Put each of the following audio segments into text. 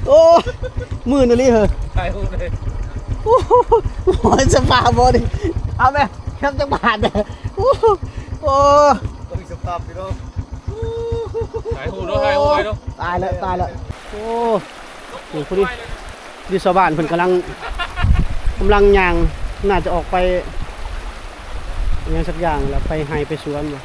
โอ้มือนี่เลยเหรอ ใช่พูดเลย โอ้โหสภาพบอดิเอาไหมครับจังบาทเลยโอ้ต้องมีสภาพพี่น้องหายหูด้วยหายหูด้วย ตายแล้วตายแล้วโอ้โหพอดีดิสบานเพิ่นกำลังย่างน่าจะออกไปอย่างสักอย่างแล้วไปไฮไปสวนอยู่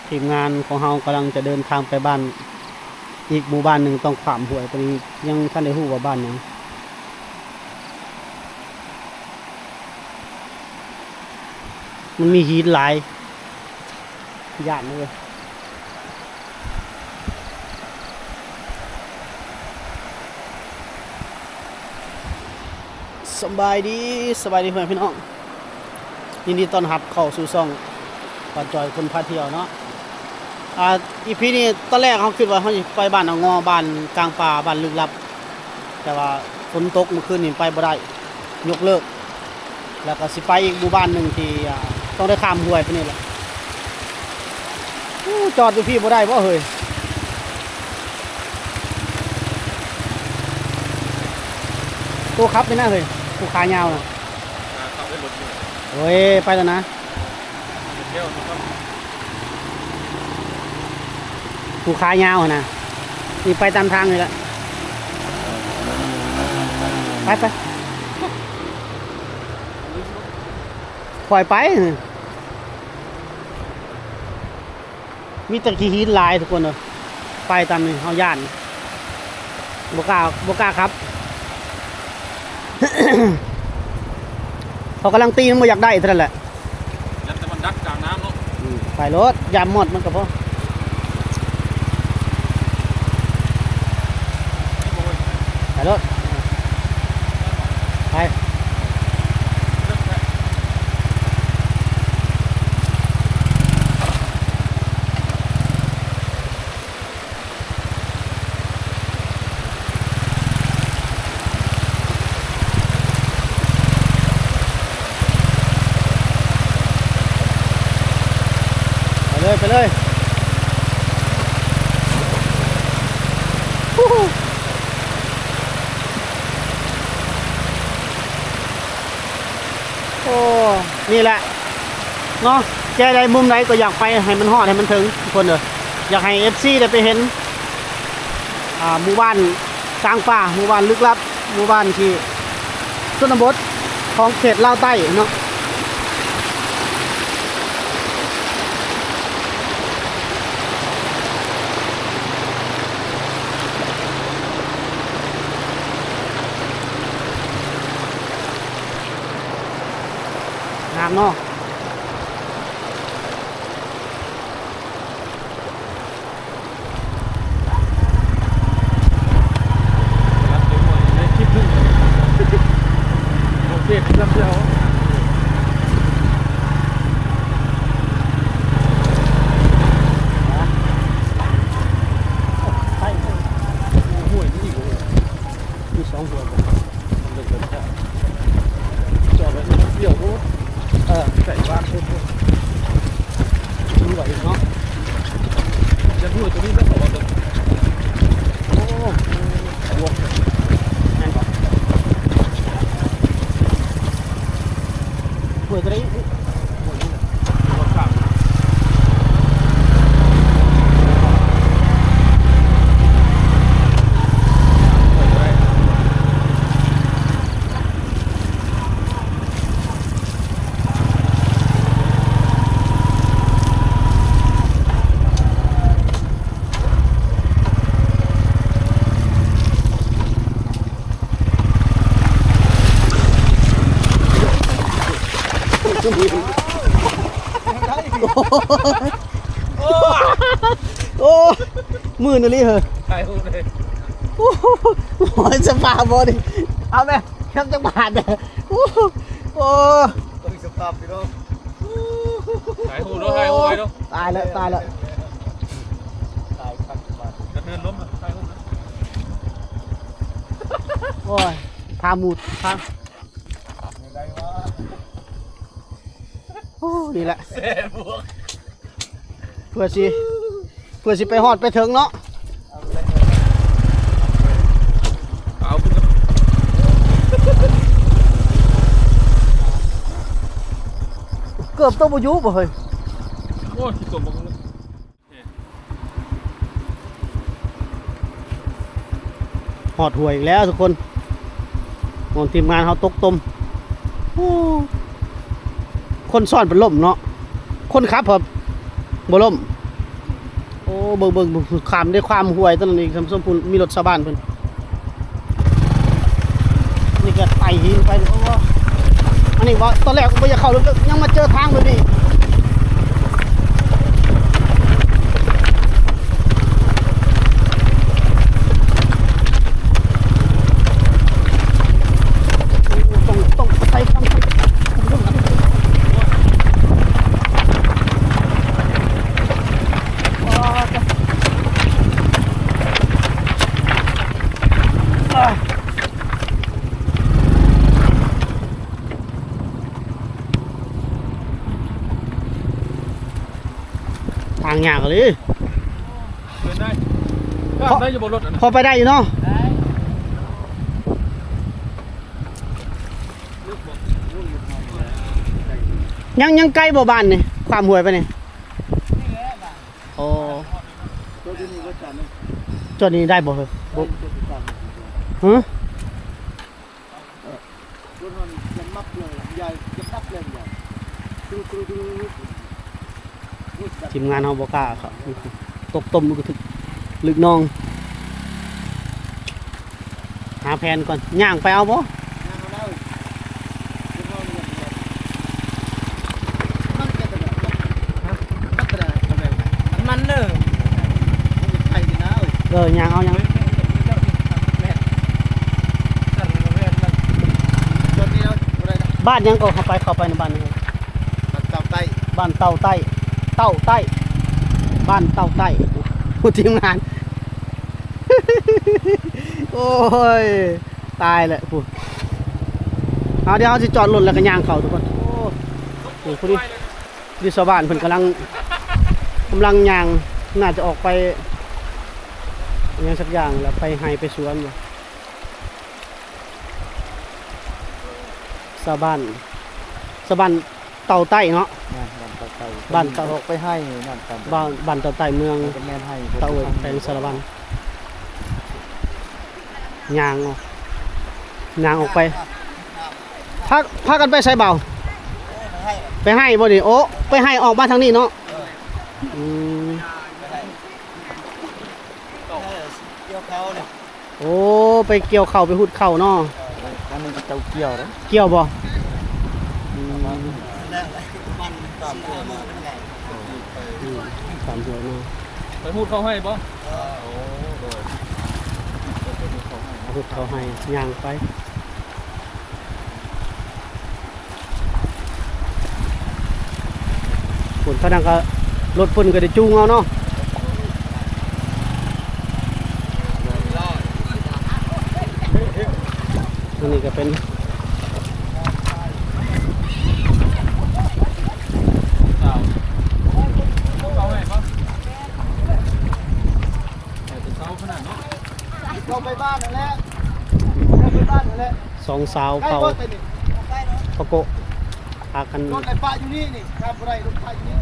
ทีมงานของเรากำลังจะเดินทางไปบ้านอีกหมู่บ้านหนึ่งต้องขวามหวยตอนนี้ยังท่านได้ฮู้ว่าบ้านยังมันมีหินหลายย่านเลยสบายดีเพื่อนพี่น้องยินดีต้อนรับเข้าสู่ช่องปาจอยคนพาเที่ยวเนาะอีพีนี้ตอนแรกเขาคิดว่าเขาจะไปบ้านงอบ้านกลางป่าบ้านลึกลับแต่ว่าฝนตกเมื่อคืนนี้ไปบ่ได้ยกเลิกแล้วก็สิไปอีกหมู่บ้านหนึ่งที่ต้องได้ข้ามห้วยไปนี่แหละจอดอยู่พี่บ่ได้เพราะเฮ้ยตัวขับไปหน้าเฮ้ยตัวขายาวนะขับได้รถอยู่โอ้ยไปแล้วนะเที่ยวนะครับผู้ขายาวนะนี่ไปตามทางเลยละไปปล่อยไปมีตะกี้หินลายทุกคนเลยไปตามนี่เขาย่านบกล้าครับ เขากำลังตีมันอยากได้เท่านั้นแหละยันแต่มันดักกลางน้ำเนาะไปรถยามหมดมันก็พอไปรถไปไปเลยโอ้นี่แหละเนาะแกใดมุมไหนก็อยากไปให้มันฮอดให้มันถึงทุกคนเลยอยากให้ FC ได้ไปเห็นหมู่บ้านกลางป่าหมู่บ้านลึกลับหมู่บ้านที่ชนบทของเขตลาวใต้เนาะน้ำเนาะโอเคครับเที่ยวไปห่วยนี่อีกเลยมี2หัวจอดไว้เที่ยวรถใส่บ้านเพิ่มมีไหวเนาะจะพูดตัวนี้ก็บอกว่าตัวโอ้บวกแน่นปะหัวตัวนี้รถขับโอ้มือนี่เลยเหรอใช่พูดเลยโอ้โหสภาพบอดิเอาไหมครับจังบาทเลยโอ้ต้องมีสภาพพี่น้องหายหูด้วยหายหูด้วยตายแล้วตายครับกระเทือนล้มเลยหายหูนะโอ้ยพาหมุดพาโอ้ดีแหละเสียบวก เพื่อสิไปฮอดไปถึงเนาะ เอาขึ้น เกือบต้องบ่อยู่บ่เฮ้ย โอ้ยตัวมึง ฮอดห่วยอีกแล้วทุกคนมองทีมงานเฮาตกตมโอ้คนซ่อนเป็นล่มเนาะคนขับครับบ่ล่มโอ้เบิ่งข้ามด้วยความห่วยตอนนั้นอีกสมพูนมีรถชาวบ้านเพิ่นนี่ก็ไต่หินไปโอ้อันนี้ว่าตอนแรกบ่อยากเข้าเลยยังมาเจอทางแบบนี้ต้องใส่ความทางยากเลย เดินได้ได้อยู่บนรถ พอไปได้อยู่เนาะยังใกล้บ่บ้านนี่ความห่วยไปนี่โอ้จอดนี้ได้บ่เฮ้ยบ่ฮะทีมงานเฮาบ่กล้าครับตกต้มก็ถึกลึกน้องหาแผนก่อนย่างไปเอาบ่ มันเด้ย่างเอายังบ้านยังก็เข้าไปในบ้านนี่บ้านเต่าใต้บ้านเต่าใต้ผู้ทีมงาน โอ้ยตายแหละผู้เอาเดี๋ยวเขาจะจอดรถแล้วก็ย่างเขาทุกคนโอ้นี่ผู้ที่ชาวบ้านเพิ่นกำลังย่างน่าจะออกไปอย่างสักอย่างแล้วไปไฮไปสวนอยู่ชาวบ้านเต่าใต้เนาะบ้านเต่า ไปให้นั่นกัน บ้านเต่าใต้เมือง แม่นให้ เต่าเอ๋ยแปลงสารบัญย่างออกไปพากันไปใส่เบาไปให้บ่ดิโอ้ไปให้ออกมาทางนี้เนาะโอ้ไปเกี่ยวเข่าไปหุดเข่าเนาะ อันนี้เจ้าเกี่ยวนะ เกี่ยวบ่ตามหัวเนาะ ไปพูดเขาให้ป่ะ หุดเขาให้ย่างไปฝนเขาดังก็รถฝนก็ได้จูงเอาเนาะอันนี้ก็เป็นเราไปบ้านนั่นแหละ สองสาวเขาปะโกะพากัน รถไฟฟ้าอยู่นี่นี่ครับอะไรรถไฟอยู่นี่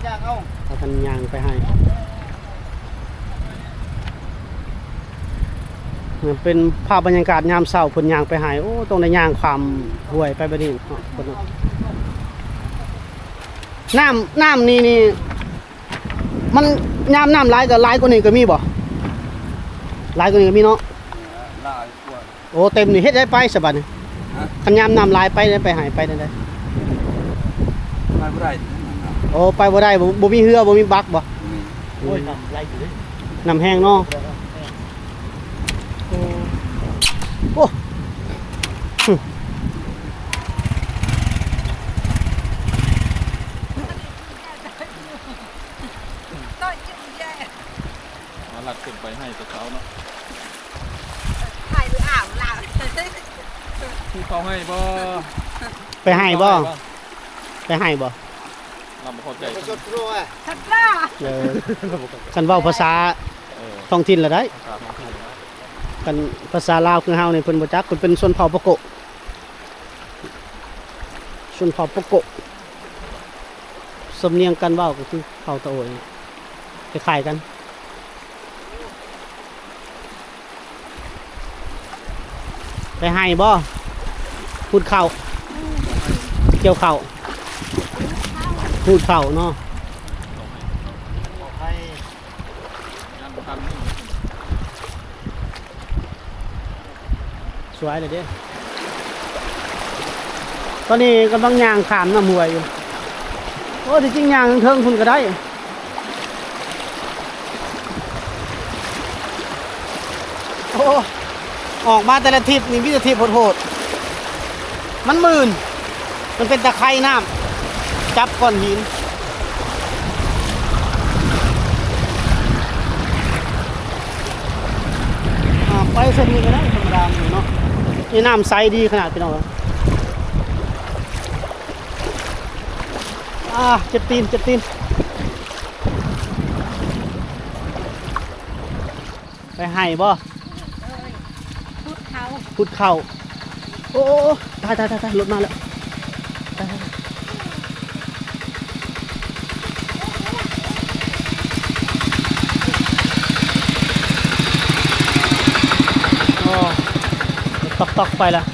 ย่างเอา พากันย่างไปให้เหมือนเป็นภาพบรรยากาศยามเช้าเพิ่นย่างไปให้โอ้ต้องได้ย่างความห่วยไปบัดนี้เนาะเพิ่นเนาะน้ำนี่มันยามน้ำหลายก็หลายกว่านี้ก็มีบ่หลายกว่านี้ก็มีเนาะ ลายกว่า โอ้เต็มนี่เฮ็ดได้ไปสบัดนี่คันยามน้ำหลายไปได้ไปหายไปได้ ไม่ได้ โอ้ไปบ่ได้บ่มีเรือบ่มีบักบ่ โอ้ยทำไรอยู่เลย น้ำแห้งเนาะโอ้ มาหลัดขึ้นไปให้ตัวเขาเนาะ ถ่ายหรืออ่าวล่ะ พูดเขาให้ป่ะ ไปให้บ่ไปให้บ่ เรา ำเข้าใจ ประชดครัว ชัดล่า เออกันเว้าภาษาท้องถิ่นละได้ ครับท้องถิ่นนะ กันภาษาลาวคือเฮานี่เพิ่นบ่จักเพิ่นเป็นชนเผ่าปะโกะชนเผ่าปะโกะสำเนียงการเว้าก็คือเผ่าตะโอยคล้ายๆกันไปให้บ่พูดเข้าเกี่ยวเข้าพูดเข้าเนาะ บอกให้ งานประกันนี่ สวยเลยเด้ตอนนี้กำลังย่างขามน้ำห้วยอยู่โอ้ที่จริงย่างเทิงคุณก็ได้โอ้ออกมาแต่ละทิศนี่มีแต่ทิศโหดๆมันมื่นมันเป็นตะไคร่น้ำจับก้อนหินไปเส้นนี้ก็ได้ธรรมดาอยู่เนาะนี่น้ำใสดีขนาดพี่น้องเจ็บตีนไปให้บ่ พุดเขา พุดเข่าโอ้ตายรถมาแล้วตายโอ้ตอกไปแล้ว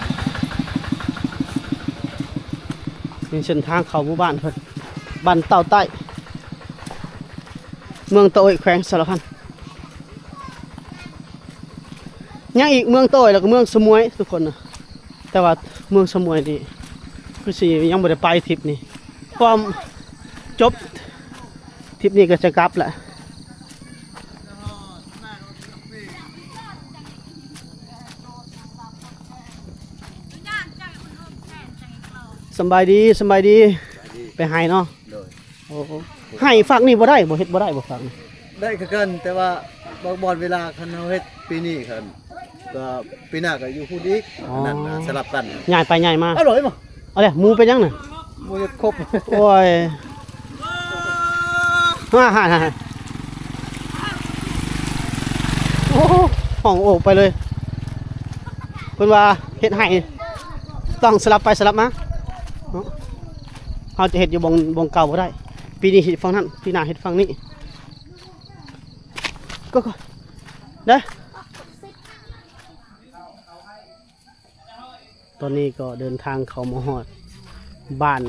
นี่เส้นทางเข้าหมู่บ้านเพิ่นบ้านเต่าใต้เมืองโตยแขวงสารพันยังอีกเมืองโตยแล้วก็เมืองสมวยทุกคนนะแต่ว่าเมืองสมวยนี่คือสิยังบ่ได้ไปทริปนี้พอจบทริปนี้ก็จะกลับแหละสบายดีไปให้เนาะ โดย โอ้ให้ฝักนี่บ่ได้บ่เฮ็ดบ่ได้บ่ฝักนี่ ได้คือกันแต่ว่าบอลเวลาคันเฮาเฮ็ดปีนี้คันก็ปีหน้าก็อยู่พูดอีกนั่นน่ะสลับกัน ย้ายไปย้ายมา อร่อยบ่ เอาเลยหมูเป็นยังน่ะ บ่จะครบ โอ้ยฮ่าโอ้ห้องโอกไปเลยเพิ่นว่าเฮ็ดให้ต้องสลับไปสลับมาเนาะเฮาจะเฮ็ดอยู่บงเก่าบ่ได้ ปีนี้เฮ็ดฝั่งนั้นปีหน้าเฮ็ดฝั่งนี้ก็เด้อตอนนี้ก็เดินทางเข้ามาฮอดบ้าน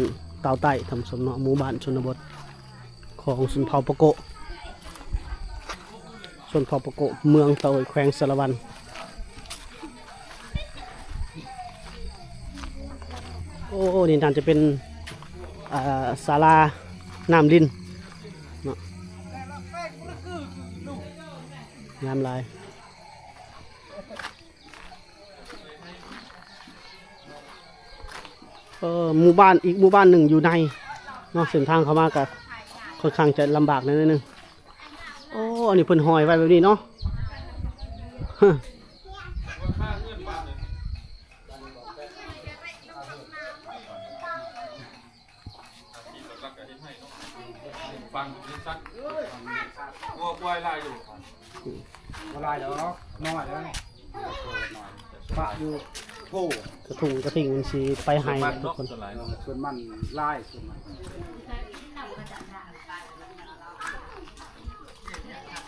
เต่าใต้ทำสมเนาะหมู่บ้านชนบทของชนเผ่าปะโกะชนเผ่าปะโกะเมืองเต่าแขวงสารวันโอ้นี่น่าจะเป็นศาลาน้ำลินเนาะน้ำลายหมู่บ้านอีกหมู่บ้านหนึ่งอยู่ในเนาะเส้นทางเข้ามากับค่อนข้างจะลำบากนิดนึงโอ้อันนี้เพิ่นหอยไว้แบบนี้เนาะฟังนี่ซักงัวควายลายอยู่ บ่ลายดอกน้อยแล้วปะอยู่โพ กระถุงกระทิงมันสีไปให้ มัน ทุก เนาะ คน ส่วนหลาย ส่วนมันลายส่วนมัน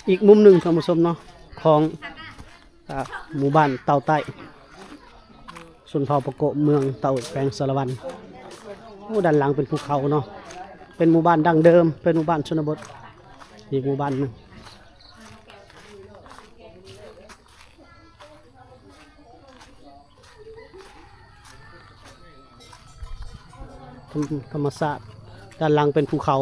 อีกมุมหนึ่งท่านผู้ชมเนาะของหมู่บ้านเต่าใต้ส่วนเผ่าปะโกะเมืองเต่าแขวงสารวันโอ้ด้านหลังเป็นภูเขาเนาะเป็นหมู่บ้านดั้งเดิมเป็นหมู่บ้านชนบทอีกหมู่บ้านหนึงธรรมศาสตร์ด้านหลังเป็นภูเขา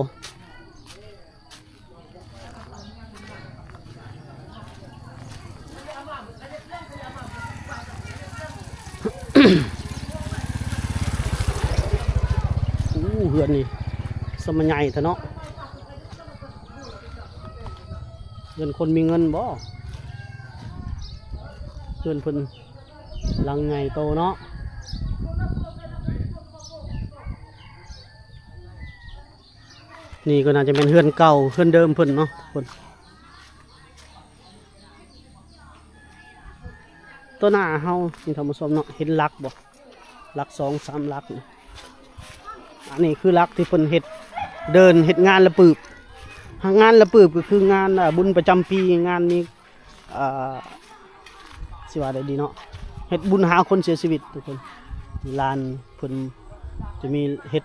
เหือนนี่สมัยใหญ่เถอะเนาะเงินคนมีเงินบ่เงินเพิ่นหลังใหญ่โตเนาะ นี่ก็น่าจะเป็นเฮือนเก่าเฮือนเดิมเพิ่นเนาะทุกคนตัวหน้าเฮานี่ท่านผู้ชมเนาะเห็นลักบ่ลัก2-3ลักนี่อันนี้คือลักที่เพิ่นเฮ็ดเดินเฮ็ดงานระปืบงานระปืบก็คืองานบุญประจำปีงานนี้สิว่าได้ดีเนาะเฮ็ดบุญหาคนเสียชีวิตทุกคนลานเพิ่นจะมีเฮ็ด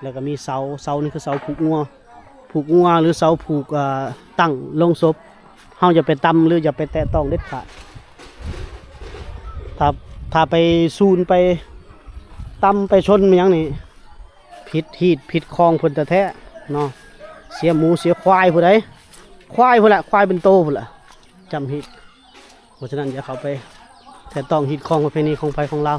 แล้วก็มีเสานี่คือเสาผูกงัวหรือเสาผูกตั้งลงศพเฮาอย่าไปตำหรืออย่าไปแตะต้องเด็ดขาดถ้าไปซูนไปตำไปชนมันหยังนี่ผิดคลองเพิ่นแท้ๆเนาะเสียหมูเสียควายผู้ใดควายพุ่นละควายเป็นโตพุ่นละจำผิดเพราะฉะนั้นอย่าเข้าไปแต่ต้องหิดคลองประเพณีของไผของเรา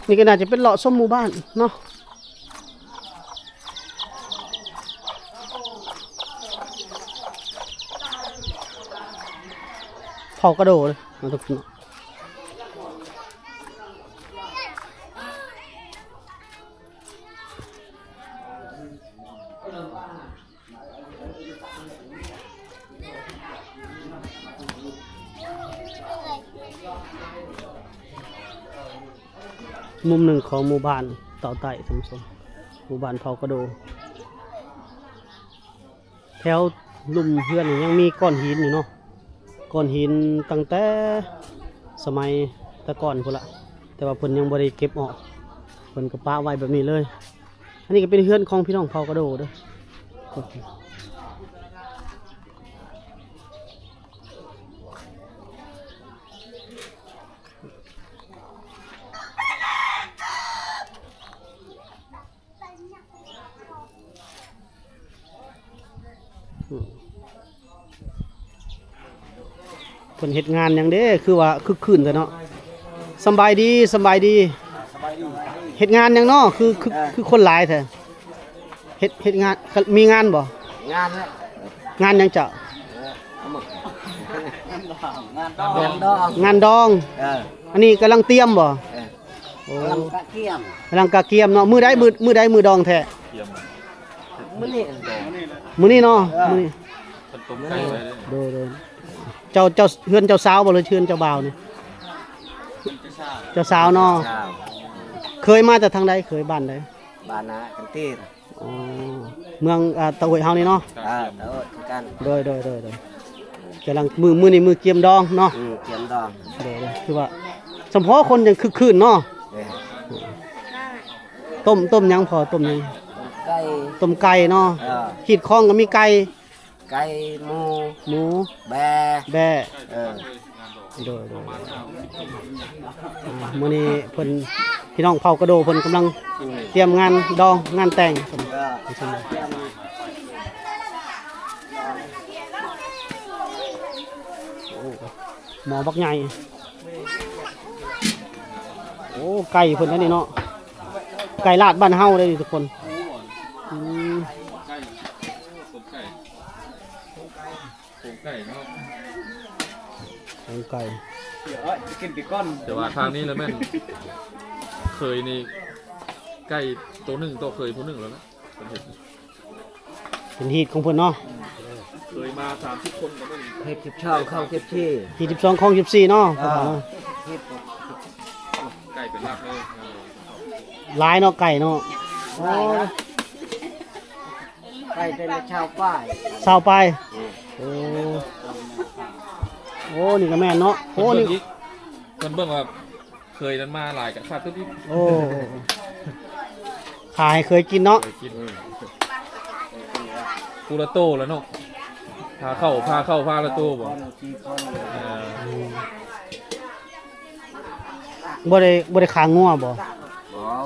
นี่ก็น่าจะเป็นเลาะส้มหมู่บ้านเนาะเผากระโดดเลยนะทุกคนมุมหนึ่งของหมู่บ้านเต่าไต่สมสมหมู่บ้านเผากระโดแถวลุ่มเพื่อนนี่ยังมีก้อนหินอยู่เนาะก้อนหินตั้งแต่สมัยแต่ก่อนพุ่นละแต่ว่าเพิ่นยังบ่ได้เก็บออกเพิ่นก็ปะไว้แบบนี้เลยอันนี้ก็เป็นเฮือนของพี่น้องเผากระโดเด้อเพิ่นเฮ็ดงานหยังเด้คือว่าคึกคืนแต่เนาะสำบายดีเฮ็ดงานหยังเนาะคือคนหลายแท้เฮ็ดงานมีงานบ่งานแล้ว งานหยังเจ้าง านดอง อันนี้กำลังเตรียมบ่โอ้ กำลังกะเกียม กำลังกะเกียมเนาะมื้อใดมือดองแท้ มื้อนี้ มื้อนี้เนาะมื้อนี้ เป็นต้มไก่ไว้เลย โดยเจ้าเฮือนเจ้าสาวบ่หรือเฮือนเจ้าบ่าวนี่เจ้าสาวเนาะเคยมาจากทางใดเคยบ้านใด บ้านนะกันตีน อ๋อเมืองตะหวยเฮานี่เนาะ แล้วกัน โดยกำลังมื้อนี้มือเกียมดองเนาะ เกียมดอง โดยคือว่าเฉพาะคนยังคึกคืนเนาะต้มหยังพอต้มหยัง ไก่ ต้มไก่เนาะขีดคองก็มีไก่ ไก่หมู หมู แบ แบะ โดยมื้อนี้เพิ่นพี่น้องเผากระโดเพิ่นกำลังเตรียมงานดองงานแต่งเพิ่นหมอบักใหญ่โอ้ไก่เพิ่นนั่นนี่เนาะไก่ลาดบ้านเฮาเลยทุกคนไก่เนาะ ไก่ แต่ว่าทางนี้แล้วแม่นเคยนี่ไก่ตัวหนึ่งตัวเคยผู้หนึ่งแล้วนะผมเห็น เป็นฮีตของเพิ่นเนาะ เคยมา30 คนแล้วแม่น เฮ็ด10ช่องเข้า10ที่ ฮีต12ของ14เนาะ ไก่เป็นหลักเลย หลายเนาะไก่เนาะ ไก่เป็นชาวป้าย เศร้าไปโอ้นี่ก็แม่นเนาะโอ้นี่ คนเบิ่งว่าเคยนั้นมาหลายกับคาดทุกที่ โอ้ขายเคยกินเนาะ เคยกินกูละโตแล้วเนาะพาเข้าพาละโตบ่ บ่ได้ขางัวบ่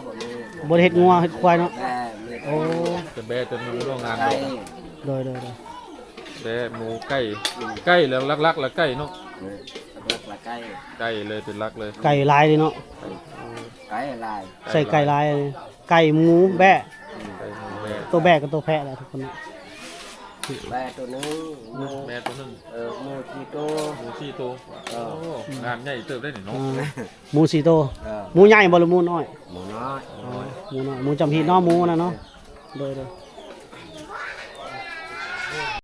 บ่มี บ่ได้เฮ็ดงัวเฮ็ดควายเนาะ แบ โอ้ จะแบะจนหมูโรงงาน ไก่ โดย แบะหมูไก่แล้วลักๆแล้วไก่เนาะ ละไก่ ไก่เลยเป็นลักเลย ไก่หลายเลยเนาะ ไก่ลาย ใส่ไก่หลายเลยไก่หมูแบะ ไก่หมูแบะ ตัวแบะกับตัวแพะแหละทุกคน แม่ตัวหนึงหมู แม่ตัวหนึง หมูที่โต หมู4ตัวโอ้งานใหญ่เติบได้นี่เนาะ หมู4โตว เออ หมูใหญ่บ่หรือหมูน้อย หมูน้อย หมูน้อยหมูจำพีเนาะหมูนะเนาะโดย